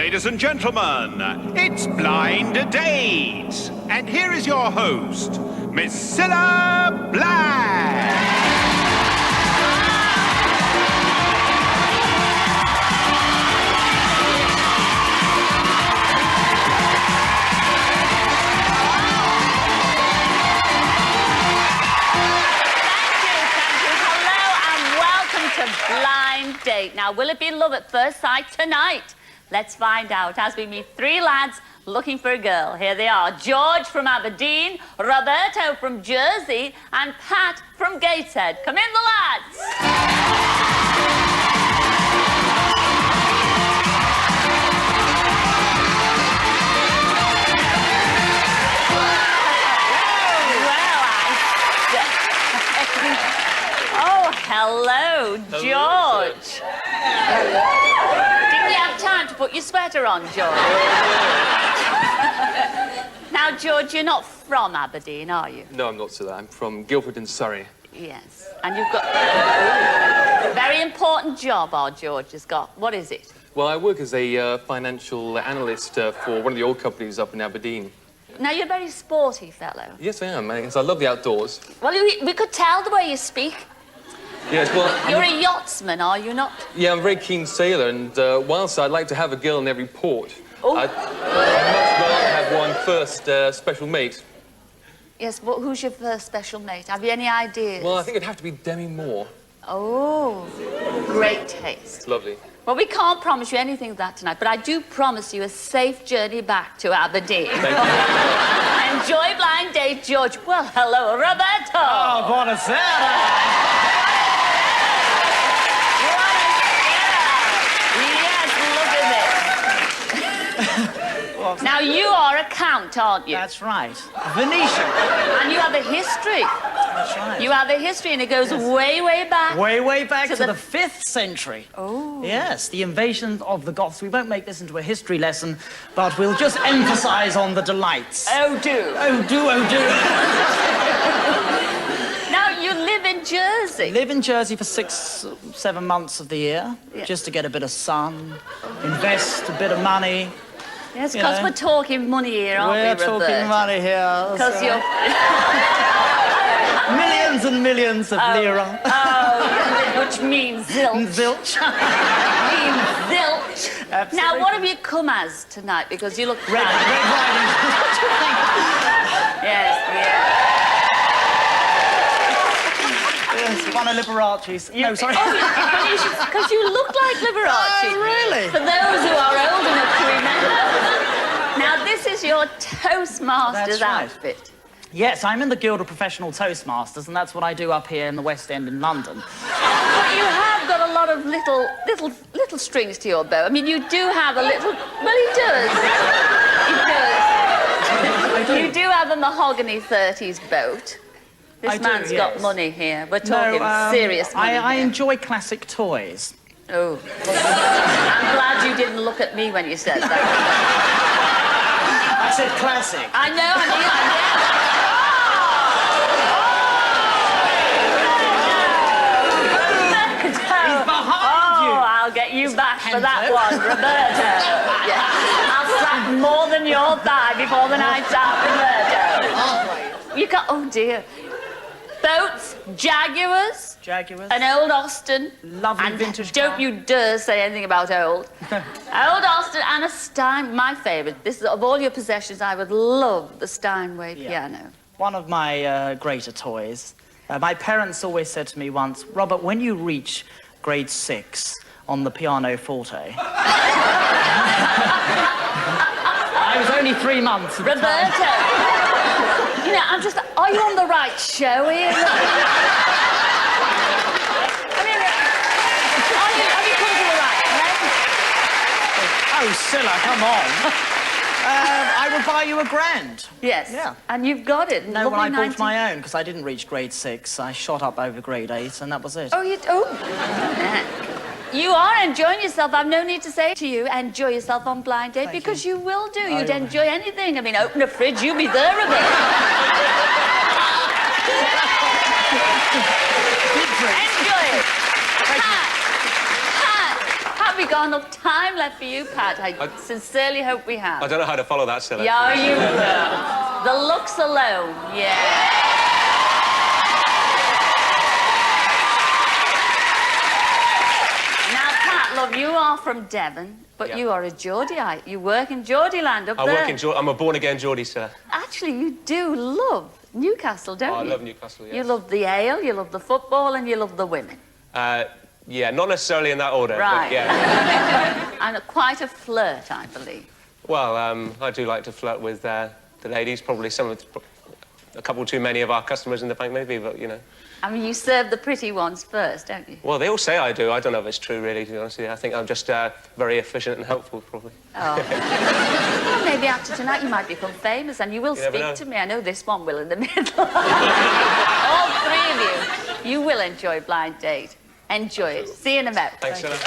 Ladies and gentlemen, it's Blind Date. And here is your host, Miss Cilla Black. Blind Date. Now, will it be love at first sight tonight? Let's find out as we meet three lads looking for a girl. Here they are: George from Aberdeen, Roberto from Jersey, and Pat from Gateshead. Come in, the lads. Hello, George. Didn't you have time to put your sweater on, George? Now, George, you're not from Aberdeen, are you? No, I'm not, Cilla. I'm from Guildford in Surrey. Yes. And you've got a very important job our George has got. What is it? Well, I work as a financial analyst for one of the oil companies up in Aberdeen. Now, you're a very sporty fellow. Yes, I am. I love the outdoors. Well, we could tell the way you speak. Yes, well... You're a yachtsman, are you not? Yeah, I'm a very keen sailor, and whilst I'd like to have a girl in every port, I'd much rather have one first special mate. Yes, but who's your first special mate? Have you any ideas? Well, I think it'd have to be Demi Moore. Oh, great taste. Lovely. Well, we can't promise you anything of that tonight, but I do promise you a safe journey back to Aberdeen. Thank you. Enjoy Blind Date, George. Well, hello, Roberto. Oh, buonasera. Now, you are a count, aren't you? That's right. Venetian. And you have a history. That's right. You have a history, and it goes way, way back. Way back to the 5th century. Oh. Yes, the invasion of the Goths. We won't make this into a history lesson, but we'll just emphasize on the delights. Oh, do. Oh, do, oh, do. Now, you live in Jersey. Live in Jersey for 6, 7 months of the year, just to get a bit of sun, invest a bit of money. Yes, because we're talking money here, aren't we, Roberto? We're talking money here. Because you're... Millions and millions of lira. Oh, which means zilch. Zilch. Means zilch. Absolutely. Now, what have you come as tonight? Because you look... Red Riding. Yes, Yes, one of Liberace's. No, sorry. Oh, because you look like Liberace. Oh, really? For those who are old enough to remember. Now, this is your Toastmasters outfit. Yes, I'm in the Guild of Professional Toastmasters, and that's what I do up here in the West End in London. But you have got a lot of little strings to your bow. I mean, you do have a little... Well, he does. He does. You do have a mahogany 30s boat. This man's got money here. We're talking serious money. I enjoy classic toys. Oh. I'm glad you didn't look at me when you said that. I said classic. I know, He's behind you. I'll get you back for that one, Roberto. Yeah. I'll slap more than your thigh before the night's out, Roberto. You got... Oh, dear. Boats, Jaguars, an old Austin. Lovely vintage car. Don't you dare say anything about old. Old Austin and a Steinway, my favourite. This is, of all your possessions, I would love the Steinway piano. One of my greater toys. My parents always said to me once, Robert, when you reach grade 6 on the pianoforte... I was only 3 months at the time. Roberto! You know, I'm just... Are you on the right show here? I mean, have you come to the right place? Oh, Cilla, come on. I would buy you a grand. Yes. Yeah. And you've got it. No, when I bought my own, because I didn't reach grade 6, I shot up over grade 8, and that was it. Oh, you... Oh. You are enjoying yourself. I've no need to say to you, enjoy yourself on Blind Date, because you will do. You'd enjoy anything. I mean, open a fridge, you'll be there a bit. Enjoy it. Pat, we got enough time left for you, Pat? I sincerely hope we have. I don't know how to follow that, Cilla. Yeah, you will. The looks alone, yeah. Now, Pat, love, you are from Devon, but you are a Geordieite. You work in Geordieland up there. I'm a born-again Geordie, Cilla. Actually, you do love Newcastle, don't you? I love Newcastle, yes. You love the ale, you love the football, and you love the women. Yeah, not necessarily in that order. Right. But yeah. And quite a flirt, I believe. Well, I do like to flirt with the ladies. Probably a couple too many of our customers in the bank, maybe, but, you know. I mean, you serve the pretty ones first, don't you? Well, they all say I do. I don't know if it's true, really, to be honest with you. I think I'm just very efficient and helpful, probably. Oh. Well, maybe after tonight you might become famous and you will speak to me. I know this one will in the middle. All three of you. You will enjoy Blind Date. Enjoy it. See you in a minute. Thanks, Cilla.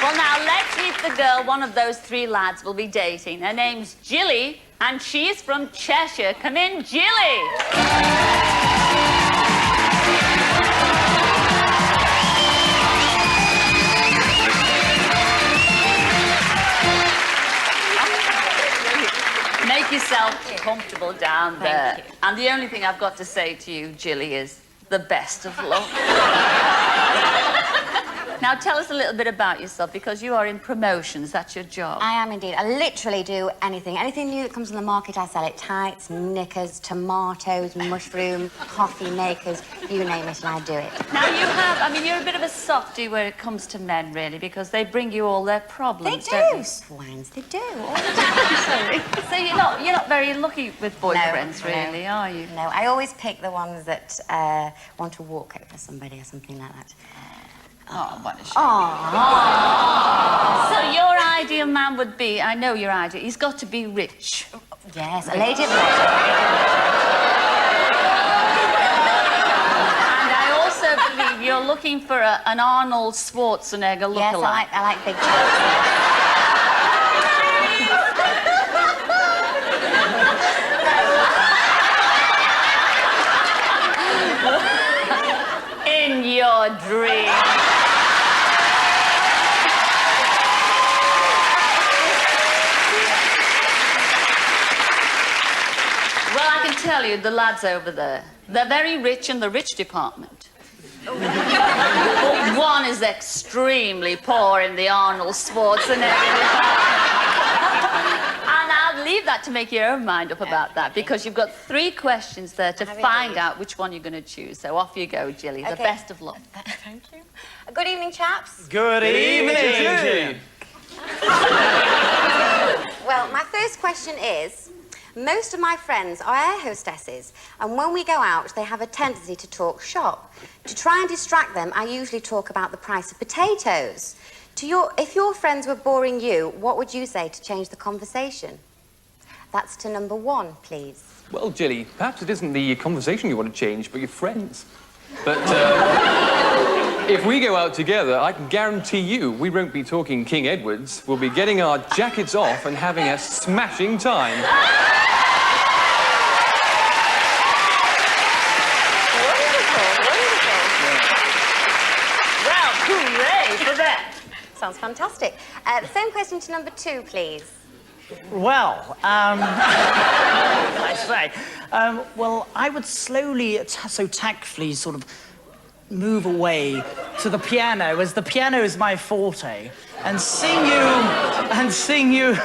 Well, now, let's meet the girl one of those three lads will be dating. Her name's Jilly, and she's from Cheshire. Come in, Jilly. Make yourself comfortable down there. Thank you. And the only thing I've got to say to you, Jilly, is the best of luck. Now, tell us a little bit about yourself, because you are in promotions. That's your job. I am indeed. I literally do anything. Anything new that comes on the market, I sell it. Tights, knickers, tomatoes, mushroom, coffee makers, you name it, and I do it. Now, you're a bit of a softie where it comes to men, really, because they bring you all their problems, They don't do, you? swines, they do. All the time. So you're not very lucky with boyfriends, really, are you? No, I always pick the ones that want to walk over somebody or something like that. Oh, what a shame. Oh. So your ideal man would be, I know your ideal, he's got to be rich. Yes, a lady of leisure. And I also believe you're looking for an Arnold Schwarzenegger lookalike. Yes, I like big chops. In your dream. Well, I can tell you, the lads over there, they're very rich in the rich department. But one is extremely poor in the Arnold Schwarzenegger department. And I'll leave that to make your own mind up about that, because you've got 3 questions there to find out which one you're going to choose. So off you go, Jilly. The best of luck. Thank you. Good evening, chaps. Good evening. Well, my first question is, most of my friends are air hostesses, and when we go out, they have a tendency to talk shop. To try and distract them, I usually talk about the price of potatoes. If your friends were boring you, what would you say to change the conversation? That's to number 1, please. Well, Jilly, perhaps it isn't the conversation you want to change, but your friends. But if we go out together, I can guarantee you we won't be talking King Edwards. We'll be getting our jackets off and having a smashing time. Well, hooray for that. Sounds fantastic. The same question to number 2, please. Well, I say, well, I would slowly, so tactfully, sort of move away to the piano, as the piano is my forte, and sing you,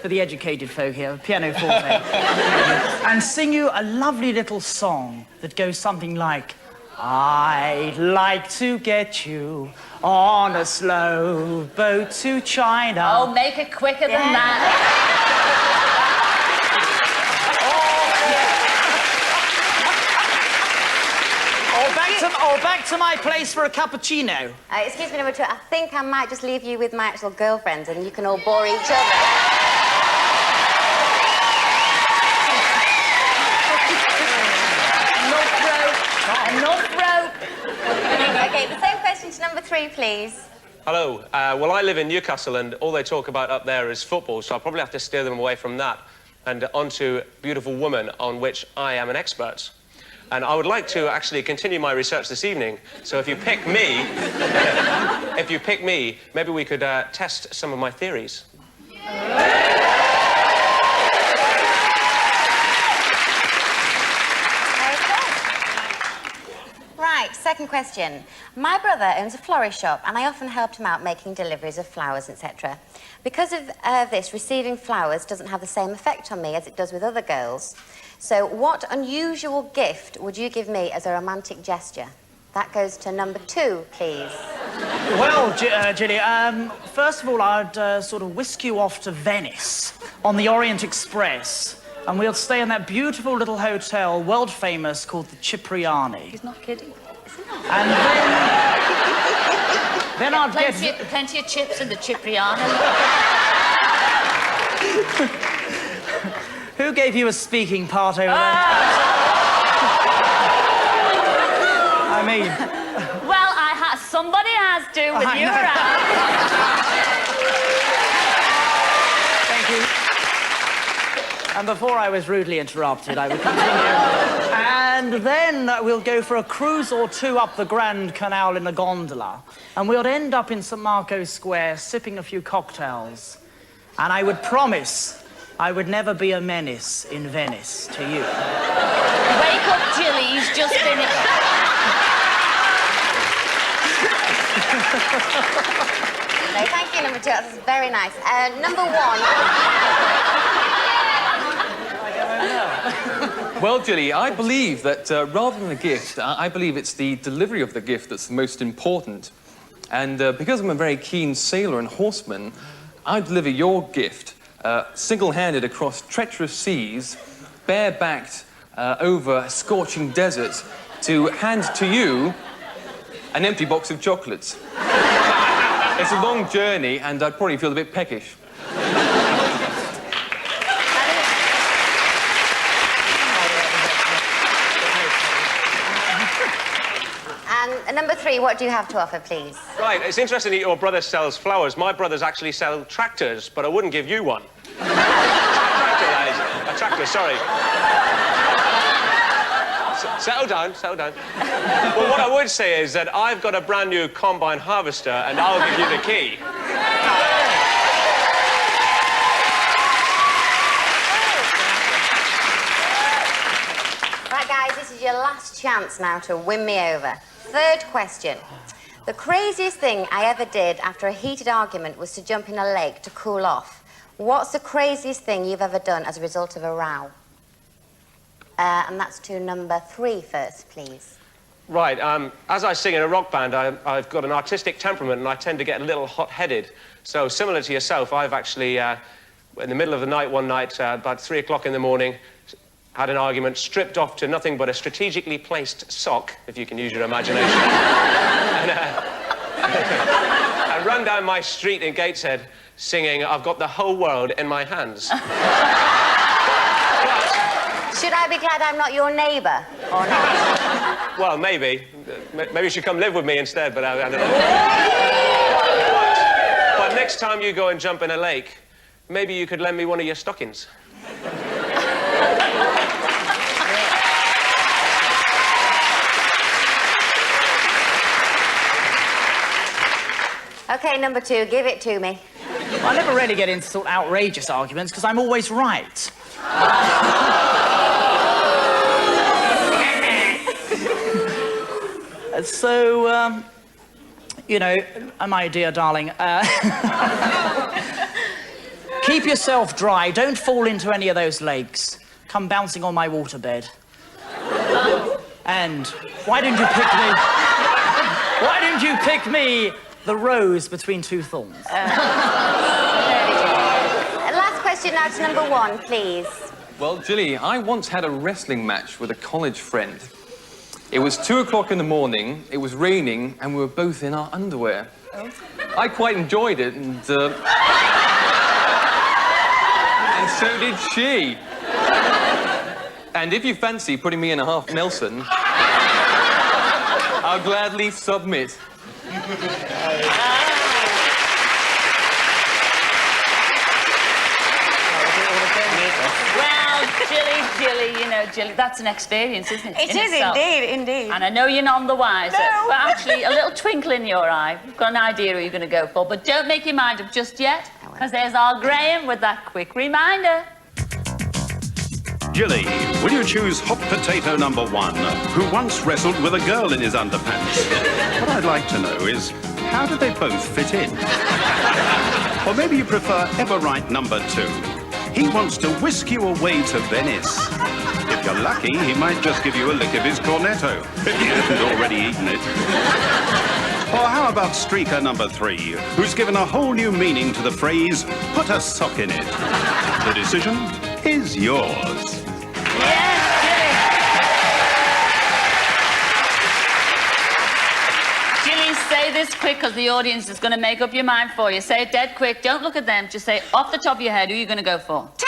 for the educated folk here, piano forte, and sing you a lovely little song that goes something like, I'd like to get you on a slow boat to China. Oh, make it quicker than that. Or back to my place for a cappuccino. Excuse me, number 2, I think I might just leave you with my actual girlfriends and you can all bore each other. Enough rope. Okay, the same question to number 3, please. Hello. Well, I live in Newcastle, and all they talk about up there is football, so I'll probably have to steer them away from that. and onto beautiful woman, on which I am an expert. And I would like to actually continue my research this evening. So if you pick me, maybe we could test some of my theories. Right, second question. My brother owns a florist shop and I often helped him out making deliveries of flowers, etc. Because of this, receiving flowers doesn't have the same effect on me as it does with other girls. So what unusual gift would you give me as a romantic gesture? That goes to number 2, please. Well, Gilly, first of all, I'd sort of whisk you off to Venice on the Orient Express, and we'll stay in that beautiful little hotel, world famous, called the Cipriani. He's not kidding. And then I'd Plenty of chips in the Cipriani. Who gave you a speaking part over there? I mean... Well, somebody has to with you around. Thank you. And before I was rudely interrupted, I would continue. And then we'll go for a cruise or two up the Grand Canal in a gondola. And we'll end up in St. Marco's Square sipping a few cocktails. And I would promise I would never be a menace in Venice to you. Wake up, Jilly. He's just finished. No, thank you, number 2. That's very nice. Number 1. Well, Gilly, I believe that rather than a gift, I believe it's the delivery of the gift that's the most important. And because I'm a very keen sailor and horseman, I deliver your gift single-handed across treacherous seas, bare-backed over a scorching desert, to hand to you an empty box of chocolates. It's a long journey, and I'd probably feel a bit peckish. And number 3, what do you have to offer, please? Right, it's interesting that your brother sells flowers. My brothers actually sell tractors, but I wouldn't give you one. A tractor, sorry. Settle down, settle down. Well, what I would say is that I've got a brand new combine harvester, and I'll give you the key. Right, guys, this is your last chance now to win me over. Third question. The craziest thing I ever did after a heated argument was to jump in a lake to cool off. What's the craziest thing you've ever done as a result of a row? And that's to number 3 first, please. Right, as I sing in a rock band, I've got an artistic temperament and I tend to get a little hot-headed. So, similar to yourself, I've actually, in the middle of the night one night, about 3 o'clock in the morning, had an argument, stripped off to nothing but a strategically placed sock, if you can use your imagination, and run down my street in Gateshead singing, "I've got the whole world in my hands." Should I be glad I'm not your neighbour, or not? Well, maybe. Maybe you should come live with me instead, but I don't know. But next time you go and jump in a lake, maybe you could lend me one of your stockings. OK, number 2, give it to me. I never really get into sort of outrageous arguments because I'm always right. So, you know, my dear darling, keep yourself dry. Don't fall into any of those lakes. Come bouncing on my waterbed. And why didn't you pick me? Why didn't you pick me, the rose between 2 thorns? Last question now to number 1, please. Well, Gilly, I once had a wrestling match with a college friend. It was 2 o'clock in the morning, it was raining, and we were both in our underwear. Oh. I quite enjoyed it, and so did she. And if you fancy putting me in a half Nelson, I'll gladly submit. Jilly, you know, Jilly, that's an experience, isn't it? It in is itself? indeed. And I know you're none the wiser, No. but actually, a little twinkle in your eye. I've got an idea who you're going to go for, but don't make your mind up just yet, because there's our Graham with that quick reminder. Jilly, will you choose hot potato number 1, who once wrestled with a girl in his underpants? What I'd like to know is, how do they both fit in? Or maybe you prefer Everright number 2. He wants to whisk you away to Venice. If you're lucky, he might just give you a lick of his cornetto, if he hasn't already eaten it. Or how about streaker number 3, who's given a whole new meaning to the phrase, put a sock in it? The decision is yours. Yes, Jilly. Jilly, say this quick, because the audience is going to make up your mind for you. Say it dead quick. Don't look at them. Just say off the top of your head, who are you going to go for? 2.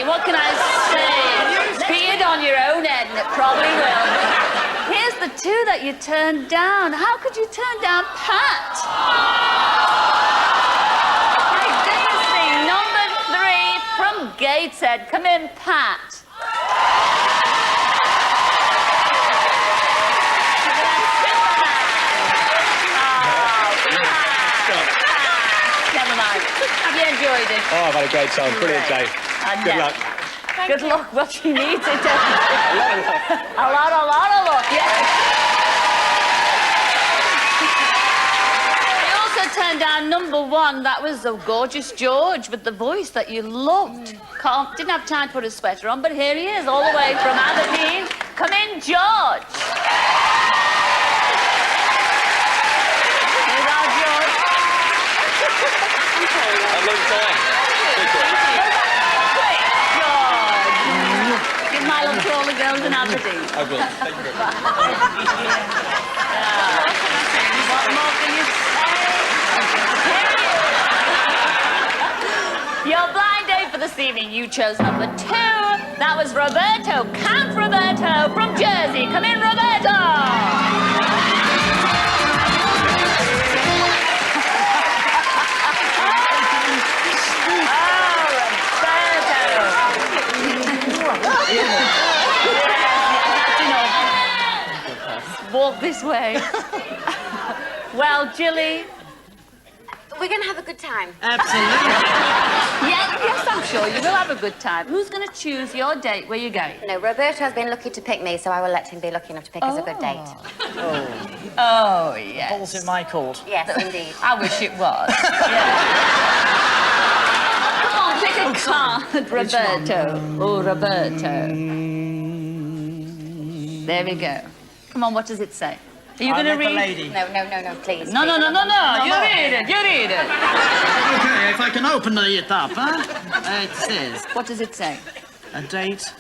What can I say? Be it on your own head, and it probably will. Here's the 2 that you turned down. How could you turn down Pat? Hey, Daisy, number 3 from Gateshead. Come in, Pat. Never mind. Have you enjoyed it? Oh, I've had a great time. Brilliant day. Good luck. Good luck. Well, she needs it, doesn't she? A lot of luck, yeah. You also turned down number 1. That was the gorgeous George with the voice that you loved. Didn't have time to put a sweater on, but here he is, all the way from Aberdeen. Come in, George. Here's our George. A long time. Give my love to all the girls in Aberdeen. I will. Thank you very much. What more can you say? Your blind date for this evening, you chose number 2. That was Roberto, Count Roberto from Jersey. Come in, Roberto. Walk this way. Well, Jilly. We're going to have a good time. Absolutely. Yes, I'm sure you will have a good time. Who's going to choose your date? Where you going? No, Roberto has been lucky to pick me, so I will let him be lucky enough to pick us a good date. Oh, yes. Balls in my court. Yes, indeed. I wish it was. Come on, pick a card, Roberto. Oh, Roberto. There we go. Come on, what does it say? Are you going to read? Lady. No, please. No. You read it. Okay, if I can open it up, huh? It says... What does it say? A date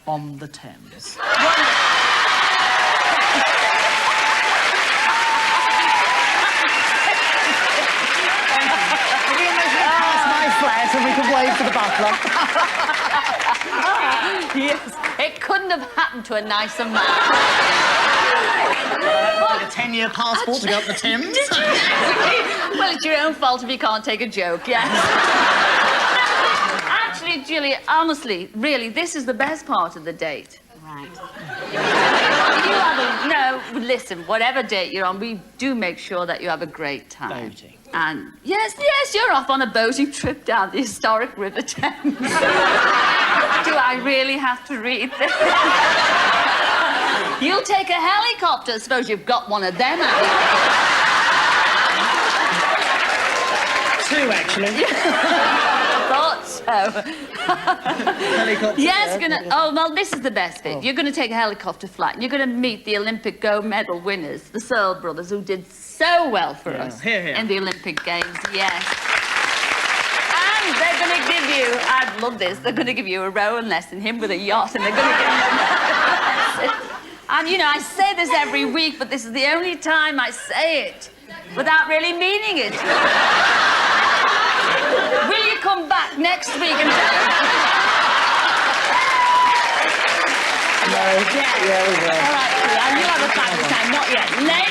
on the Thames. My flat and we can wave to the butler. Yes, it couldn't have happened to a nicer man. Like a 10-year passport to go up the Thames. Well, it's your own fault if you can't take a joke, yes. Actually, Julia, honestly, really, this is the best part of the date. Right. Listen, whatever date you're on, we do make sure that you have a great time. Boating. And yes, you're off on a boating trip down the historic River Thames. Do I really have to read this? You'll take a helicopter. Suppose you've got one of them, have you? 2, actually. Thought so. Helicopter. Yes, well, this is the best bit. You're going to take a helicopter flight, and you're going to meet the Olympic gold medal winners, the Searle brothers, who did so well for us Here. in the Olympic Games, yes. And they're going to give you, I love this, they're going to give you a rowing lesson, him with a yacht, and they're going to give you a lesson. And, you know, I say this every week, but this is the only time I say it without really meaning it. Will you come back next week and tell us? No, Yeah, we will. All right, sweetheart, you have a fabulous time. Not yet. Ladies